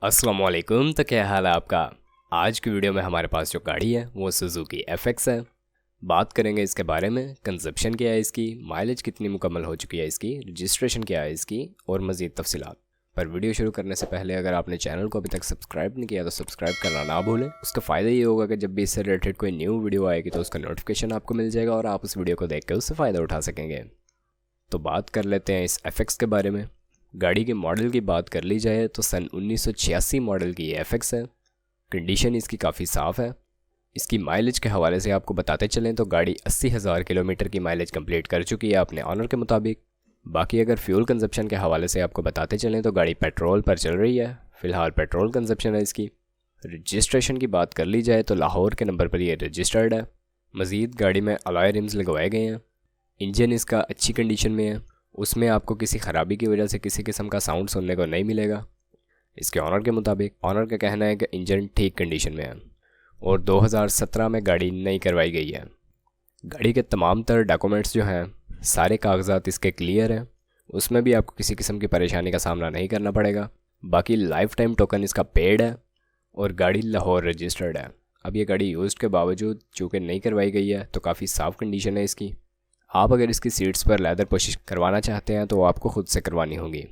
अस्सलाम वालेकुम। तो क्या हाल है आपका। आज की वीडियो में हमारे पास जो गाड़ी है वो सुजुकी FX है। बात करेंगे इसके बारे में, कंजप्शन क्या है इसकी, माइलेज कितनी मुकम्मल हो चुकी है इसकी, रजिस्ट्रेशन क्या है इसकी और मज़ीद तफसीलात। पर वीडियो शुरू करने से पहले अगर आपने चैनल को अभी तक सब्सक्राइब नहीं किया तो सब्सक्राइब करना ना भूलें। उसका फ़ायदा ये होगा कि जब भी इससे रिलेटेड कोई न्यू वीडियो आएगी तो उसका नोटिफिकेशन आपको मिल जाएगा और आप उस वीडियो को देख कर उससे फ़ायदा उठा सकेंगे। तो बात कर लेते हैं इस FX के बारे में। गाड़ी के मॉडल की बात कर ली जाए तो सन 1986 मॉडल की ये FX है। कंडीशन इसकी काफ़ी साफ़ है। इसकी माइलेज के हवाले से आपको बताते चलें तो गाड़ी 80,000 किलोमीटर की माइलेज कंप्लीट कर चुकी है अपने ऑनर के मुताबिक। बाकी अगर फ्यूल कंजप्शन के हवाले से आपको बताते चलें तो गाड़ी पेट्रोल पर चल रही है, फ़िलहाल पेट्रोल कंजप्शन है इसकी। रजिस्ट्रेशन की बात कर ली जाए तो लाहौर के नंबर पर यह रजिस्टर्ड है। मज़ीद गाड़ी में अलॉय रिम्स लगवाए गए हैं। इंजन इसका अच्छी कंडीशन में है, उसमें आपको किसी ख़राबी की वजह से किसी किस्म का साउंड सुनने को नहीं मिलेगा। इसके ऑनर के मुताबिक, ऑनर का कहना है कि इंजन ठीक कंडीशन में है और 2017 में गाड़ी नई करवाई गई है। गाड़ी के तमाम तर डॉक्यूमेंट्स जो हैं, सारे कागजात इसके क्लियर हैं, उसमें भी आपको किसी किस्म की परेशानी का सामना नहीं करना पड़ेगा। बाकी लाइफ टाइम टोकन इसका पेड है और गाड़ी लाहौर रजिस्टर्ड है। अब ये गाड़ी यूज़ के बावजूद चूँकि नई करवाई गई है तो काफ़ी साफ़ कंडीशन है इसकी। आप अगर इसकी सीट्स पर लेदर पॉलिश करवाना चाहते हैं तो वो आपको ख़ुद से करवानी होगी।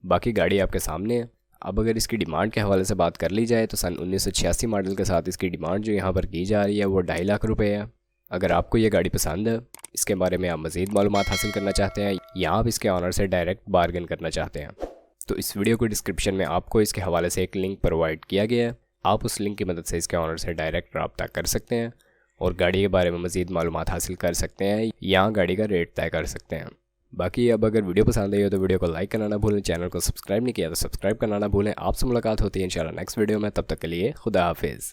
बाकी गाड़ी आपके सामने है। अब अगर इसकी डिमांड के हवाले से बात कर ली जाए तो सन 1986 मॉडल के साथ इसकी डिमांड जो यहाँ पर की जा रही है वो 2.5 लाख रुपए है। अगर आपको ये गाड़ी पसंद है, इसके बारे में आप मज़ीद मालूमात हासिल करना चाहते हैं या आप इसके ऑनर से डायरेक्ट बार्गेन करना चाहते हैं तो इस वीडियो को डिस्क्रिप्शन में आपको इसके हवाले से एक लिंक प्रोवाइड किया गया है। आप उस लिंक की मदद से इसके ऑनर से डायरेक्ट रब्ता कर सकते हैं और गाड़ी के बारे में मज़ीद मालूमात हासिल कर सकते हैं या गाड़ी का रेट तय कर सकते हैं। बाकी अब अगर वीडियो पसंद आई हो तो वीडियो को लाइक करना ना भूलें, चैनल को सब्सक्राइब नहीं किया तो सब्सक्राइब करना ना भूलें। आपसे मुलाकात होती है इंशाल्लाह नेक्स्ट वीडियो में, तब तक के लिए खुदा हाफिज़।